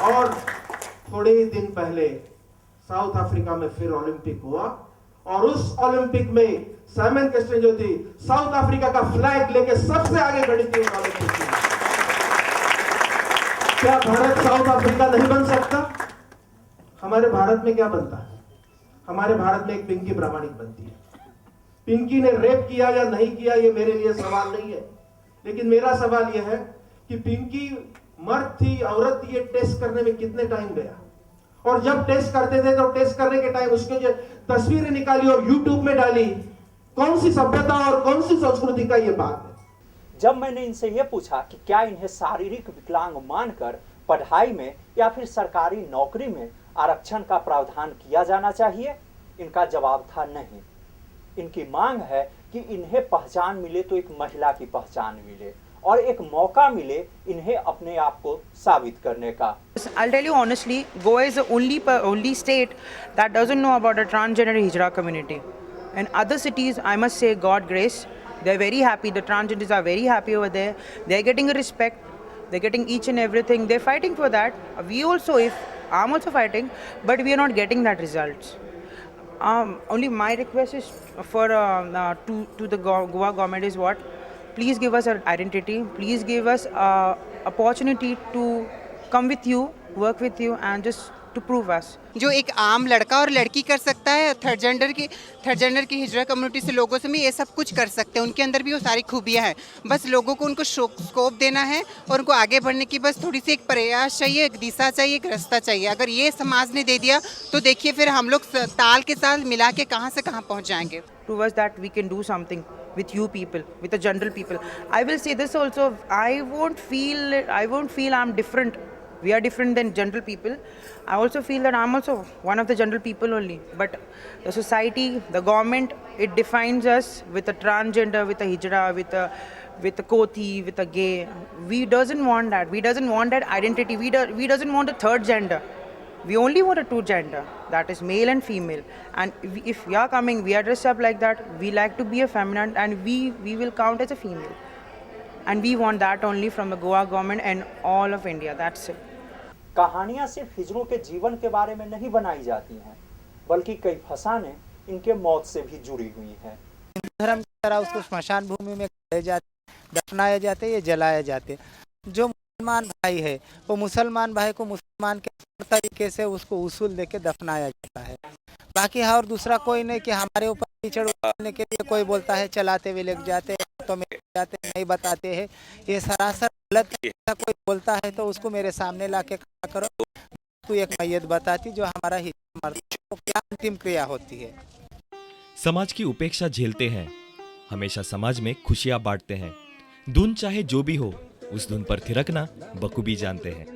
और थोड़े ही दिन पहले साउथ अफ्रीका में फिर ओलंपिक हुआ और उस ओलंपिक में साइमन केस्टन जो थी साउथ अफ्रीका का फ्लैग लेके सबसे आगे खड़ी थी उस ओलंपिक में। क्या भारत साउथ अफ्रीका नहीं बन सकता? हमारे भारत में क्या बनता है? हमारे भारत में एक पिंकी प्रामाणिक बनती है। पिंकी ने रेप किया या नहीं किया ये मेरे लिए सवाल नहीं है, लेकिन मेरा सवाल यह है कि पिंकी मर्द थी औरत थी, ये टेस्ट करने में कितने टाइम गया? और जब टेस्ट करते थे तो टेस्ट करने के टाइम उसके जो तस्वीरें निकाली और यूट्यूब में डाली, कौन सी सभ्यता और कौन सी संस्कृति का ये बात है? जब मैंने इनसे ये पूछा कि क्या इन्हें शारीरिक विकलांग मानकर पढ़ाई में या फिर सरकारी नौकरी में आरक्षण का प्रावधान किया जाना चाहिए, इनका जवाब था नहीं। इनकी मांग है कि इन्हें पहचान मिले तो एक महिला की पहचान मिले और एक मौका मिले इन्हें अपने आप को साबित करने का। I'll tell you honestly, Goa is the only state that doesn't know about the transgender Hijra community. And other cities, I must say, God grace, they're very happy. The transgenders are very happy over there. They're getting respect. They're getting each and everything. They're fighting for that. I'm also fighting, but we are not getting that results. Only my request is for to the Goa government is what? Please give us an identity. Please give us opportunity to come with you, work with you, and just to prove us. जो एक आम लड़का और लड़की कर सकता है, third gender की हिजरा कम्युनिटी से लोगों से भी ये सब कुछ कर सकते हैं। उनके अंदर भी वो सारी खूबियाँ हैं, बस लोगों को उनको स्कोप देना है और उनको आगे बढ़ने की बस थोड़ी सी एक प्रयास चाहिए, एक दिशा चाहिए, एक रास्ता चाहिए। अगर ये समाज ने दे दिया तो देखिए फिर हम लोग ताल के साथ मिला के कहाँ से कहाँ पहुँच जाएंगे। Prove us that we can do something with you people, with the general people. I will say this also, I won't feel I'm different. We are different than general people. I also feel that I'm also one of the general people only. But the society, the government, it defines us with a transgender, with a hijra, with a koti, with a gay. We doesn't want that. We doesn't want that identity. We doesn't want a third gender. We only want a two gender, that is male and female. And if we are coming, we are dressed up like that. We like to be a feminine, and we will count as a female. And we want that only from the Goa government and all of India. That's it. कहानियां सिर्फ हिजड़ों के जीवन के बारे में नहीं बनाई जाती हैं, बल्कि कई फसाने इनके मौत से भी जुड़ी हुई हैं। धर्म की तरह उसको स्मशान भूमि में ले जाते, दफनाए जाते, ये जलाए जाते। जो मुसलमान भाई है वो मुसलमान भाई को मुसलमान के तरीके से उसको उसूल देके दफनाया जाता है। बाकी है और दूसरा कोई नहीं कि हमारे ऊपर कीचड़ उड़ाने के लिए कोई बोलता है चलाते हुए लेके जाते तो में जाते नहीं बताते हैं, ये सरासर गलत है। कोई बोलता है तो उसको मेरे सामने लाके खड़ा करो, तू एक मैयत बताती जो हमारा हिस्सा मरता है, तो क्या अंतिम क्रिया होती है। समाज की उपेक्षा झेलते हैं, हमेशा समाज में खुशियां बांटते हैं। धुन चाहे जो भी हो, उस धुन पर थिरकना बखूबी जानते हैं।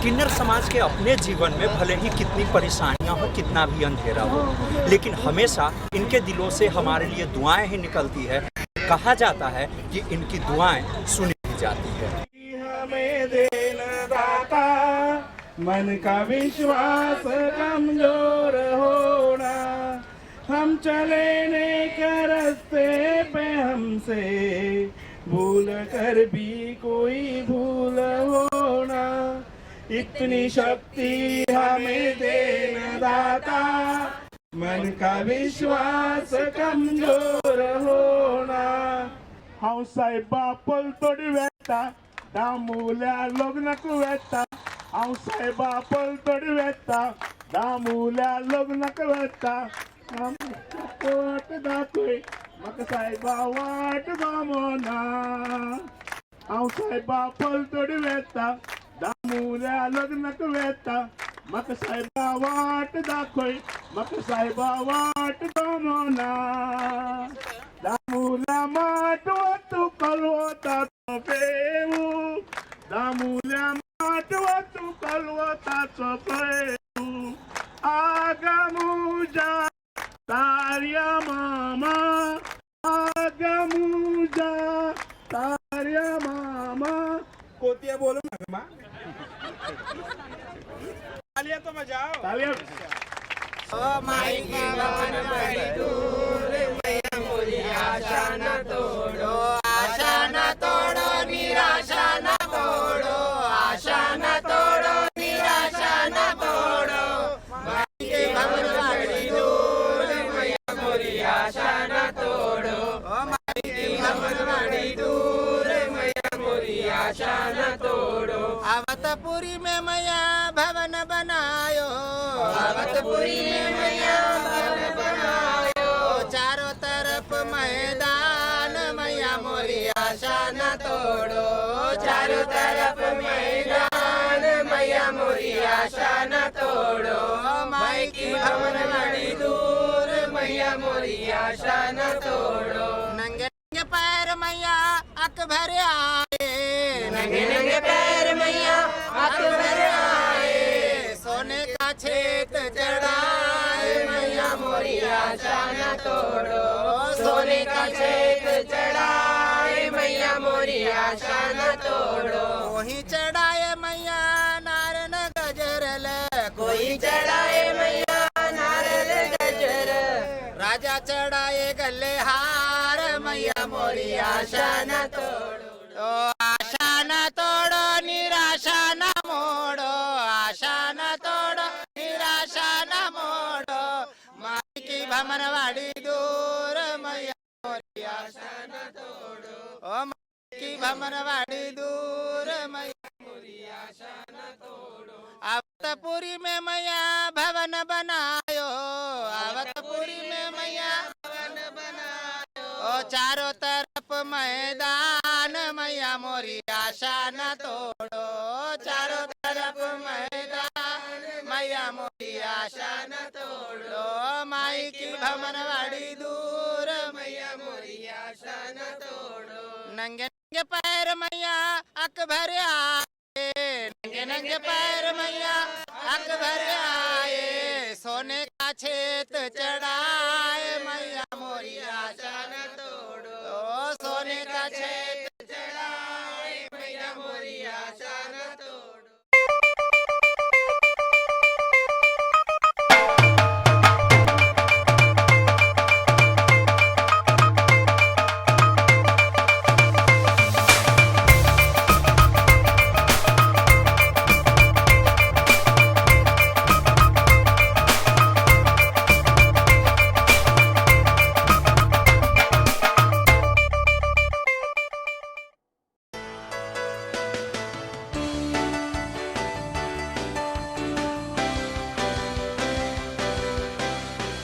किन्नर समाज के अपने जीवन में भले ही कितनी परेशानियां हो, कितना भी अंधेरा हो, लेकिन हमेशा इनके दिलों से हमारे लिए दुआएं ही निकलती है। कहा जाता है कि इनकी दुआएं सुनी भी जाती है। हमें देना दाता, मन का विश्वास कमजोर होना, हम चले नेक रास्ते पे हमसे भूल कर भी कोई भूल होना, इतनी शक्ति हमें देना दाता, मन का विश्वास कमजोर होना. हांव साहेबा पलतोडी वेता दामुल्या लग्नाक वेता, हांव साहेबा पलतोडी वेता दामुल्या लग्नाक वेता, वाट दाखय म्हाका साहेबा वाट जमना, हांव साहेबा पलतोडी वेता दामुल्या लग्नाक वेता, म्हाका साहेबा वाट दाखय म्हाका साहेबा वाट जमना, दामुल्या माट वतू कलवताचो पेऊ, दामुल्या माट वतू कलवताचो पेऊ, आगामुजा तार्या मामा, आगामुजा तार्या मामा. कोतिया बोलो ना माँ. तालियां तो बजाओ. तालियां. ओ माई की भवन बड़ी दूर, मैया मोरी आशा न तोड़ो, आशा न तोड़ो, निराशा न तोड़ो, आशा न तोड़ो, निराशा न तोड़ो, माई की भवन बड़ी दूर, मैया मोरी आशा न तोड़ो, ओ माई की भवन बड़ी दूर, मैया मोरी आशा न तोड़ो. अवतपुरी में मैया भवन बनायो, अवतपुरी में मैया भवन बनायो, चारों तरफ मैदान, मैया मोरी आशा न तोड़ो, चारों तरफ मैदान, मैया मोरी आशा न तोड़ो, माई की भवन बड़ी दूर, मैया मोरी आशा न तोड़ो. नंगे नंगे पैर मैया अक भरे आए, नंगे नंगे पैर मैया अक भरे आए, सोने का छेद चढ़ाए, मैया मोरी आशा न तोड़ो, सोने का छेद चढ़ाए, मैया मोरी आशा न तोड़ो. वही चढ़ाए मैया नारन गजरल, कोई चढ़ाए मैया नारल गजर, राजा चढ़ाए गले हार, मैया मोरी आशा न तोड़ो, आशा न तोड़ो, निराशा न मोड़ो, आशा न तोड़ो, निराशा न मोड़ो, माई की भमनवाड़ी दूर मैया भमनवाड़ी दूर मैया आवतपुरी में मैया भवन बनायो, आवतपुरी में मैया भवन बनायो। ओ चारों तरफ मैदान मैया मोरी आशा न तोड़ो, चारों तरफ मैदान मैया मोरी आशा न तोड़ो। माई की भमनवाड़ी दूर मैया मोरी आशा न तोड़ो। नंगे नंगे पैर मैया अकबर आए, नंगे नंगे पैर मैया अकबर आए। सोने का छेत चढ़ाए मैया मोरी आशा न तोड़ो, सोने का छेत